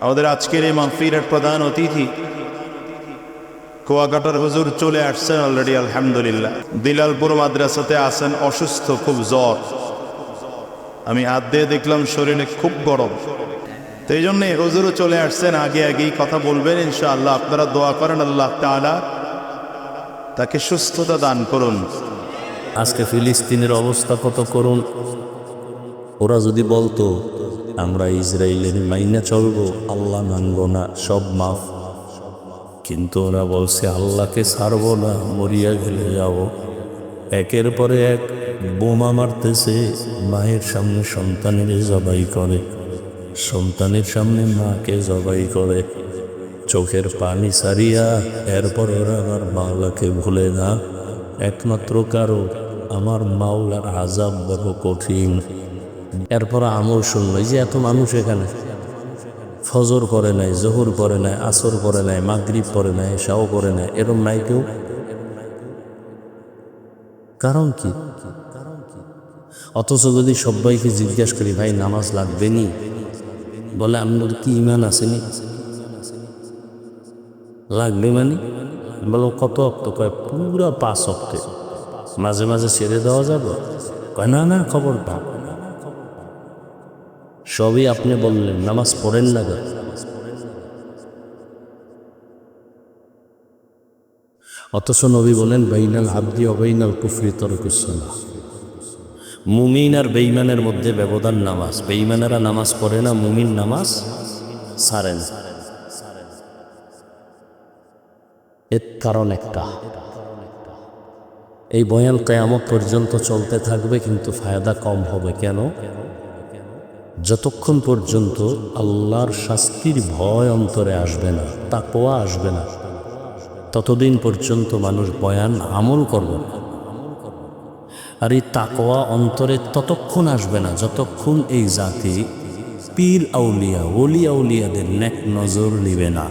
আমাদের আজকের এই মাহফিলের প্রধান অতিথি কুয়াকাটার হুজুর চলে আসছেন অলরেডি, আলহামদুলিল্লাহ। দিলালপুর মাদ্রাসাতে আছেন, অসুস্থ, খুব জ্বর। আমি হাত দিয়ে দেখলাম শরীরে খুব গরম, তো এই জন্যে হুজুরও চলে আসছেন, আগে আগেই কথা বলবেন ইনশাআল্লাহ। আপনারা দোয়া করেন আল্লাহ তাআলা তাকে সুস্থতা দান করুন। আজকে ফিলিস্তিনের অবস্থা কত করুন। ওরা যদি বলতো আমরা ইসরায়েলের মাইনা চলবো, আল্লাহ মানব না, সব মাফ, কিন্তু ওরা বলছে আল্লাহকে ছাড়বো না, মরিয়া গেলে যাব। একের পরে এক বোমা মারতেছে, মায়ের সামনে সন্তানের জবাই করে, সন্তানের সামনে মাকে জবাই করে, চোখের পানি সারিয়া। এরপর ওরা আমার মাওলাকে ভুলে না। একমাত্র কারো আমার মাওলার আযাব বড় কঠিন। এরপর আমল শুনল, যে এত মানুষ এখানে ফজর করে নাই, জোহর করে নাই, আসর করে নাই, মাগরিব করে নাই, এশাও করে নাই, এরম নাই কেউ। কারণ কি? অথচ যদি সবাইকে জিজ্ঞাসা করি, ভাই নামাজ লাগবে নি, বলে আপনার কি ইমান আসেনি? লাগবে মানে বলো কত অক্ত? কয় পুরা 5 অক্টে। মাঝে মাঝে ছেড়ে দেওয়া যাবে? কয় না না, খবর পা সবই আপনি বললেন, নামাজ পড়েন না কেন? অথচ নবী বলেন বাইনাল আবদি অবাইনাল কুফরি তরকুস সালাহ। মুমিন আর বেঈমানের মধ্যে ব্যবধান নামাজ। বেঈমানেরা নামাজ পড়ে না, মুমিন নামাজ ছাড়েন। এর কারণ একটা, এই বয়ান কিয়ামত পর্যন্ত চলতে থাকবে, কিন্তু ফায়দা কম হবে। কেন? যতক্ষণ পর্যন্ত আল্লাহর শাস্তির ভয় অন্তরে আসবে না, তাকওয়া আসবে না, ততদিন পর্যন্ত মানুষ বয়ান আমল করবে না। আর এই তাকওয়া অন্তরে ততক্ষণ আসবে না যতক্ষণ এই জাতি পীর আউলিয়া, ওলি আউলিয়াদের নেক নজর নিবে না।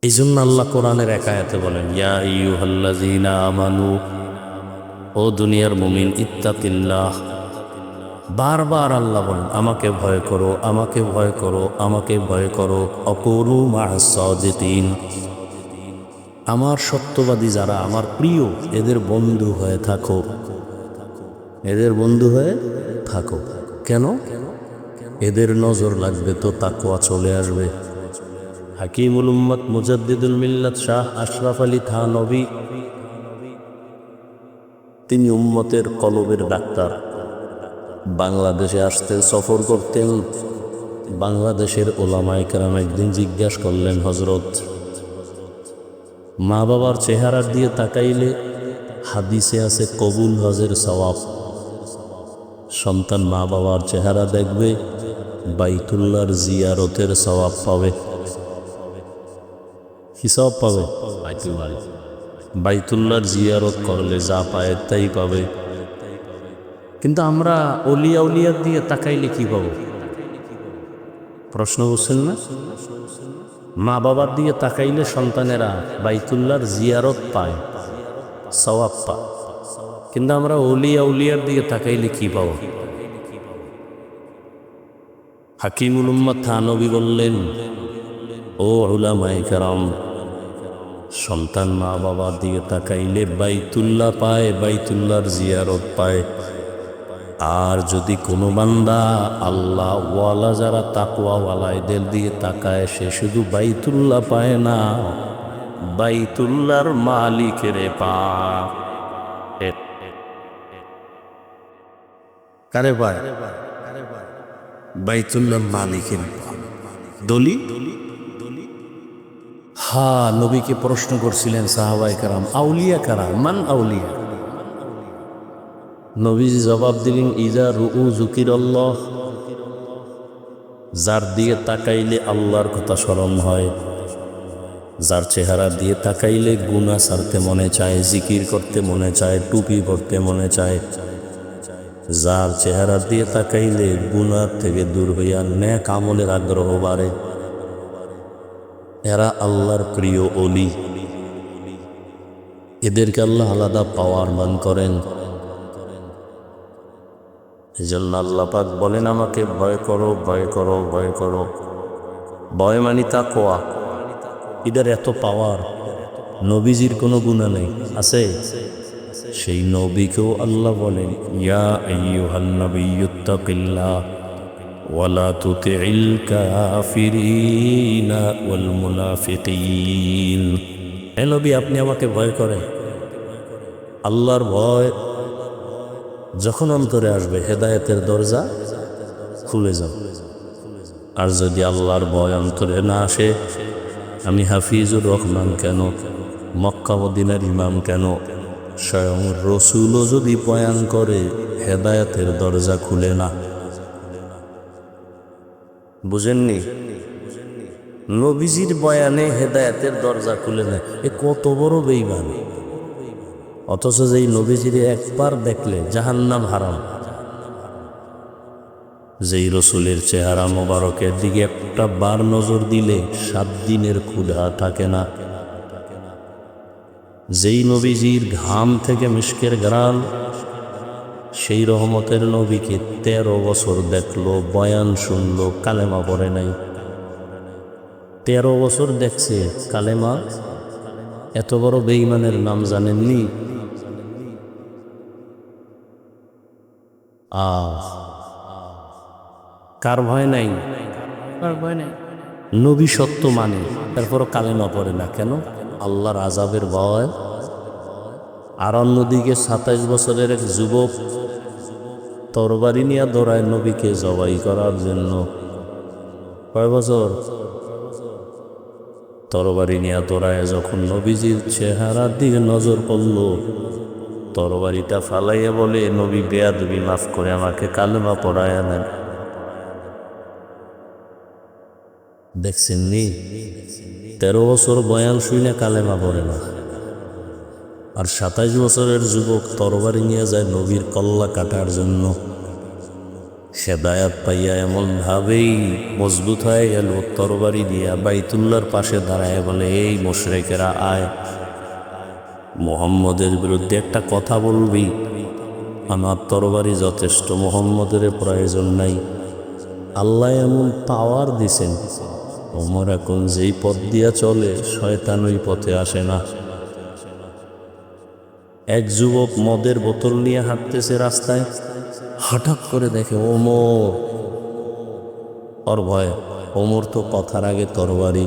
এই জন্য আল্লাহ কোরআনের এক আয়াতে বলেন, ইয়া আইয়ুহাল্লাযীনা আমানু, ও দুনিয়ার মুমিন, ইত্তাকিল্লাহ। বারবার আল্লাহ বলেন আমাকে ভয় করো, আমাকে ভয় করো, আমাকে ভয় করো। অকুনু মা'আস সাদিকিন, আমার সত্যবাদী যারা, আমার প্রিয়, এদের বন্ধু হয়ে থাকো, এদের বন্ধু হয়ে থাকো। কেন? এদের নজর লাগবে তো তাকওয়া চলে আসবে। হাকিমুল উম্মত মুজাদ্দিদুল মিল্লাত শাহ আশরাফ আলী থানভী, তিনি উম্মতের কলবের ডাক্তার। বাংলাদেশে আসতেন, সফর করতেন। বাংলাদেশের ওলামায়ে কেরাম একদিন জিজ্ঞাসা করলেন, হজরত, মা বাবার চেহারার দিয়ে তাকাইলে হাদিসে আছে কবুল হজের সওয়াব। সন্তান মা বাবার চেহারা দেখবে, বাইতুল্লাহর জিয়ারতের সওয়াব পাবে। কি সওয়াব পাবে? বাইতুল্লাহর জিয়ারত করলে যা পায় তাই পাবে। কিন্তু আমরা অলিয়া উলিয়া দিয়ে তাকাইলে কি পাবো? প্রশ্ন বুঝছেন না? মা বাবার দিয়ে তাকাইলে সন্তানেরা বাইতুল্লাহর জিয়ারত পায়, সওয়াব পায়। কিন্তু আমরা অলিয়া উলিয়ার দিয়ে তাকাইলে কি পাবো? হাকিমুল উম্মত থানভী বললেন, ও উলামায়ে কেরাম, সন্তান মা বাবার দিকে তাকাইলে বাইতুল্লাহ পায়, বাইতুল্লাহর জিয়ারত পায়। আর যদি কোনো বান্দা আল্লাহ ওয়ালা, যারা তাকওয়া ওয়ালা, এদের দিয়ে তাকায়, সে শুধু বাইতুল্লাহ পায় না, বাইতুল্লাহর মালিকের পায়। কারে পায়? বাইতুল্লাহর মালিকের দলিল। নবীকে প্রশ্ন করছিলেন সাহাবায়ে কেরাম, আউলিয়া কারা? মান আউলিয়া? নবীজি জবাব দিলেন, ইজা রুউ যুকিরাল্লাহ, যার দিয়ে তাকাইলে আল্লাহর কথা স্মরণ হয়, যার চেহারা দিয়ে তাকাইলে গুনাহ ছাড়তে মনে চায়, জিকির করতে মনে চায়, টুপি পরতে মনে চায়, যার চেহারা দিয়ে তাকাইলে গুনাহ থেকে দূর হইয়া নেক আমলের আগ্রহ বাড়ে, এরা আল্লাহর প্রিয় ওলি। এদেরকে আল্লাহ আলাদা পাওয়ার দান করেন। এজন্য আল্লাহ পাক বলেন আমাকে ভয় করো, ভয় করো, ভয় করো। ভয় মানি তাকওয়া। এটার এত পাওয়ার। নবীজির কোনো গুনাহ নেই, আছে? সেই নবীকেও আল্লাহ বলেন ইয়া আইয়ুহান নাবিয়্যুত্তাকিল্লাহ ওয়ালা তুতিইল কাফিরিনা ওয়াল মুনাফিকিন। হে নবী, আপনি আমাকে ভয় করেন। আল্লাহর ভয় যখন অন্তরে আসবে, হেদায়েতের দরজা খুলে যাবে। আর যদি আল্লাহর ভয় অন্তরে না আসে, আমি হাফিজুর রহমান কেন, মক্কা মদিনার ইমাম কেন, স্বয়ং রসুলও যদি বয়ান করে, হেদায়েতের দরজা খুলে না। বুঝেননি? নবীজির বয়ানে হেদায়েতের দরজা খুলে না, এ কত বড় বেঈমান! অথচ যেই নবীজির একবার দেখলে জাহান্নাম হারাম, যেই রসুলের চেহারা মোবারকের দিকে একটা বার নজর দিলে 7 দিনের ক্ষুধা থাকে না, যেই নবীজির ঘাম থেকে মিশকের ঘ্রাণ, সেই রহমতের নবীকে 13 বছর দেখলো, বয়ান শুনলো, কালেমা পড়ে নাই। 13 বছর দেখছে, কালেমা। এত বড় বেঈমানের নাম জানেননি? কার ভয় নাই? কার ভয় নাই? নবী সত্য মানে, তারপরও কালেমা পড়ে না কেন? আল্লাহর আযাবের ভয়। আর অন্যদিকে 27 বছরের এক যুবক তরবারি নিয়ে দৌড়ায় নবীকে জবাই করার জন্য। কয় বছর? তরবারি নিয়ে দৌড়ায় যখন নবীজির চেহারার দিকে নজর পড়ল, তরবারিটা ফালাইয়া বলে, নবী বেয়াদবি, মাফ করে আমাকে কালেমা পড়ায়া নেন। দেখছেন নি? 13 বছর বয়ান শুনে কালেমা পড়ে না। আর 27 বছরের যুবক তরবারি নিয়ে যায় নবীর কল্লা কাটার জন্য। হেদায়াত পাইয়া এমন ভাবেই মজবুত হয়ে গেল, তরবারি দিয়া বাইতুল্লাহর পাশে দাঁড়ায় বলে, এই মুশরিকেরা আয়, মুহাম্মদের বিরুদ্ধে একটা কথা বলবি? আমার তরবারি যথেষ্ট, মুহাম্মদের প্রয়োজন নাই। আল্লাহ এমন পাওয়ার দিছেন, ওমর এখন যেই পথ দিয়া চলে, শয়তান ওই পথে আসে না। এক যুবক মদের বোতল নিয়ে হাঁটতেছে রাস্তায়, হঠাৎ করে দেখে ওমর। ওর ভয়, ওমর তো কথার আগে তরবারি।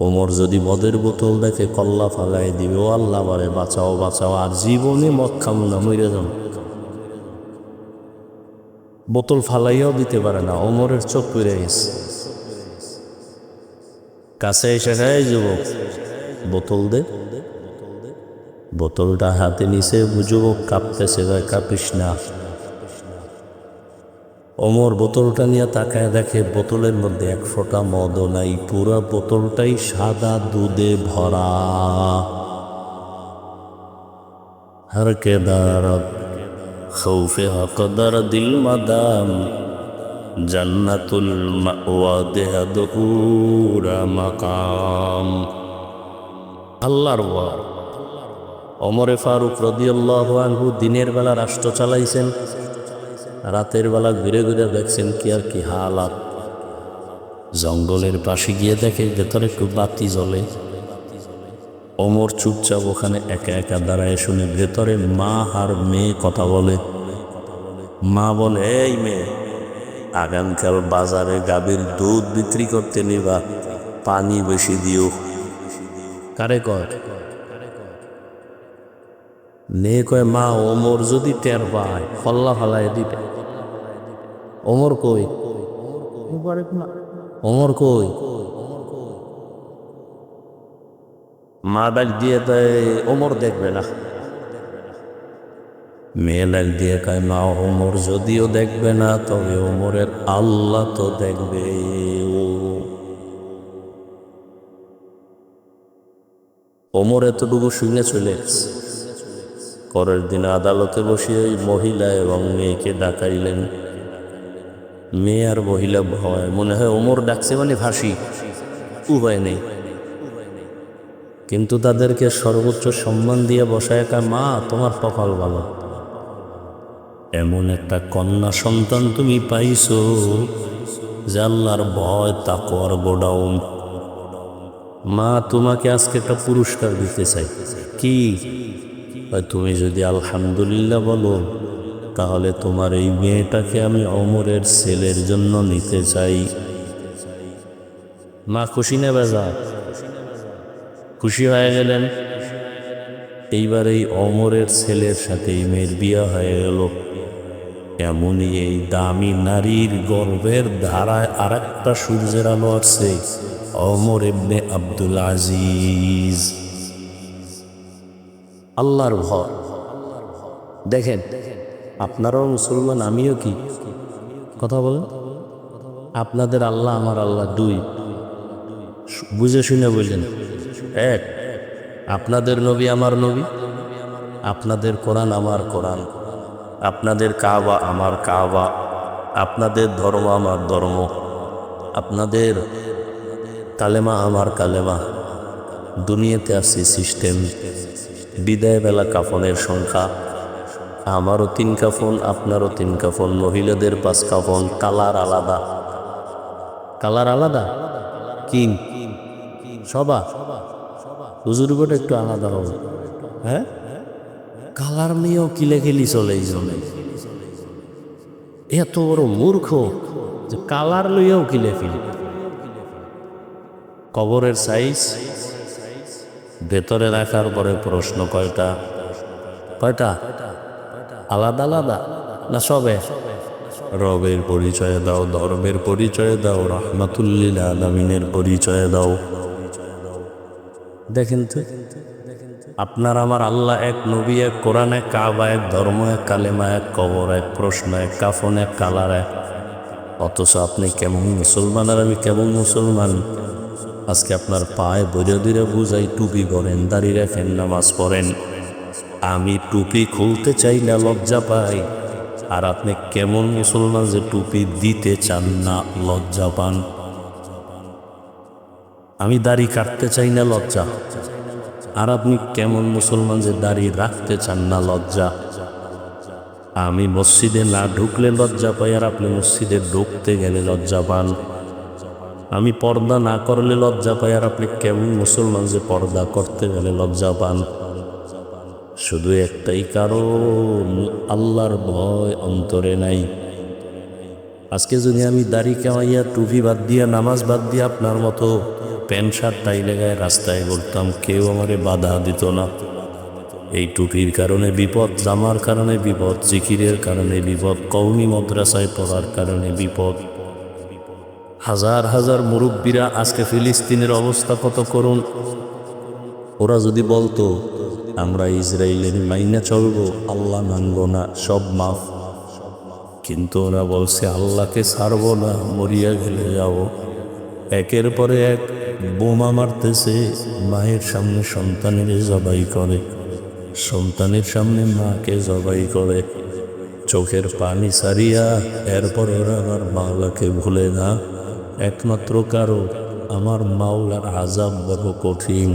ওমর যদি মদের বোতল দেখে কল্লা ফালাই দিবে, ও আল্লাহ বারে বাঁচাও বাঁচাও, আর জীবনে মদ খামু না, মরে যাম। বোতল ফালাইয়াও দিতে পারে না, ওমরের চোখ পড়ে গেছে। কাছে এসে খায়, যুবক বোতল দে। বোতলটা হাতে নিছে, যুবক কাঁপতেছে, কাঁপিস না। ওমর বোতলটা নিয়ে তাকায় দেখে বোতলের মধ্যে 1 ফোঁটা মদও নাই, পুরা বোতলটাই সাদা দুধে ভরা। হর কে দারদ খৌফে হকদার দিল মাদাম, জান্নাতুল মাওয়া দেহাদুরা মাকাম। আল্লাহর ভয়। ওমরে ফারুক রাদিয়াল্লাহু আনহু দিনের বেলা রাষ্ট্র চালাইছেন, রাতের বেলা ঘুরে ঘুরে দেখছেন কি আর কি হালাত। জঙ্গলের পাশে গিয়ে দেখে ভেতরে একটু বাতি জ্বলে। ওমর চুপচাপ ওখানে একা একা দাঁড়ায় শুনে ভেতরে মা আর মেয়ে কথা বলে। মা বলে, এই মেয়ে, আগামীকাল বাজারে গাভীর দুধ বিক্রি করতে নিবা, পানি বেশি দিও। কারে কয়? মেয়ে কয়, মা, ওমর যদি টের পায় ফল্লা ফালাই দিবে। ওমর কই? ওমর কই? মা ডাক দিয়ে দেয়, ওমর দেখবে না। মেয়ে ডাক দিয়ে কয়, মা, ওমর যদিও দেখবে না, তবে ওমরের আল্লাহ তো দেখবে। ওমর এতটুকু শুনে চলে গেছে। পরের দিন আদালতে বসে ওই মহিলা এবং মেয়েকে ডাকাইলেন। মেয়ে আর মহিলা ভয়, মনে হয় ওমর ডাকছে মানে ফাঁসি, উপায় নেই। কিন্তু তাদেরকে সর্বোচ্চ সম্মান দিয়ে বসায়, মা, তোমার কপাল ভালো, এমন একটা কন্যা সন্তান তুমি পাইছো যে আল্লাহর ভয় তাকওয়ার গোডাউন। মা তোমাকে আজকে একটা পুরস্কার দিতে চাই। কি? তুমি যদি আলহামদুলিল্লাহ বলো তাহলে তোমার এই মেয়েটাকে আমি ওমরের ছেলের জন্য নিতে চাই। মা খুশি না বেজার? খুশি হয়ে গেলেন। এইবার এই ওমরের ছেলের সাথে এই মেয়ের বিয়ে হয়ে গেল। এমনই এই দামি নারীর গর্বের ধারায় আর একটা সূর্যের আলো আসছে, ওমর ইবনে আব্দুল আজিজ। আল্লাহর ভয় দেখেন। আপনারাও মুসলমান, আমিও কি কথা বলেন? আপনাদের আল্লাহ আমার আল্লাহ দুই, বুঝে শুনে বললেন। এক, আপনাদের নবী আমার নবী, আপনাদের কোরআন আমার কোরআন, আপনাদের কাবা আমার কাবা, আপনাদের ধর্ম আমার ধর্ম, আপনাদের কালেমা আমার কালেমা। দুনিয়াতে আসছি সিস্টেম। বিদায় বেলা কাফনের সংখ্যা, আমারও 3 কাফন, আপনারও 3 কাফন, মহিলাদের 5 কাফন। কালার আলাদা, কালার আলাদা। কি সবা হুজুর গোটা একটু আলাদা হবে। হ্যাঁ, কালার নিয়েও কিলে খেলি চলে এই জন্য। এত বড় মূর্খ যে কালার লইয়াও কিলে ফেলি। কবরের সাইজ ভেতরে রাখার পরে প্রশ্ন কয়টা? কয়টা? আলাদা আলাদা না সবে? রবের পরিচয় দাও, ধর্মের পরিচয় দাও, রাহমাতুল্লিল আলামিনের পরিচয় দাও। দেখেন তো, আপনার আমার আল্লাহ এক, নবী এক, কোরআন এক, কাবা এক, ধর্ম এক, কালেমা এক, কবর এক, প্রশ্ন এক, কাফন এক, কালার এক। অথচ আপনি কেমন মুসলমান আর আমি কেমন মুসলমান? আজকে আপনার পায়ে বইরে দিরে বুঝাই, টুপি পরেন, দাড়ি রাখেন, নামাজ পড়েন। আমি টুপি খুলতে চাই না, লজ্জা পাই। আর আপনি কেমন মুসলমান যে টুপি দিতে চান না, লজ্জা পান? আমি দাড়ি কাটতে চাই না, লজ্জা। আর আপনি কেমন মুসলমান যে দাড়ি রাখতে চান না, লজ্জা। আমি মসজিদে না ঢুকলে লজ্জা পাই, আর আপনি মসজিদে ঢুকতে গেলে লজ্জা পান। আমি পর্দা না করলে লজ্জা পাই, আর আপনি কেমন মুসলমান যে পর্দা করতে গেলে লজ্জা পান? শুধু একটাই কারণ, আল্লাহর ভয় অন্তরে নাই। আজকে যদি আমি দাড়ি কামাইয়া, টুপি বাদ দিয়া, নামাজ বাদ দিয়া আপনার মতো প্যান্ট শার্ট টাই লাগায় রাস্তায় ঘুরতাম, কেউ আমারে বাধা দিত না। এই টুপির কারণে বিপদ, জামার কারণে বিপদ, জিকিরের কারণে বিপদ, কওমি মাদ্রাসায় পড়ার কারণে বিপদ। হাজার হাজার মুরব্বীরা আজকে ফিলিস্তিনের অবস্থা কত করুন। ওরা যদি বলতো আমরা ইসরায়েলের মাইনা চলবো, আল্লাহ মানব না, সব মাফ। কিন্তু ওরা বলছে আল্লাহকে ছাড়বো না, মরিয়া গেলে যাব। একের পরে এক বোমা মারতেছে, মায়ের সামনে সন্তানের জবাই করে, সন্তানের সামনে মাকে জবাই করে, চোখের পানি সারিয়া। এরপর ওরা আমার মাওলাকে ভুলে না। একমাত্র কারণ আমার মাওলার আযাব বড় কঠিন।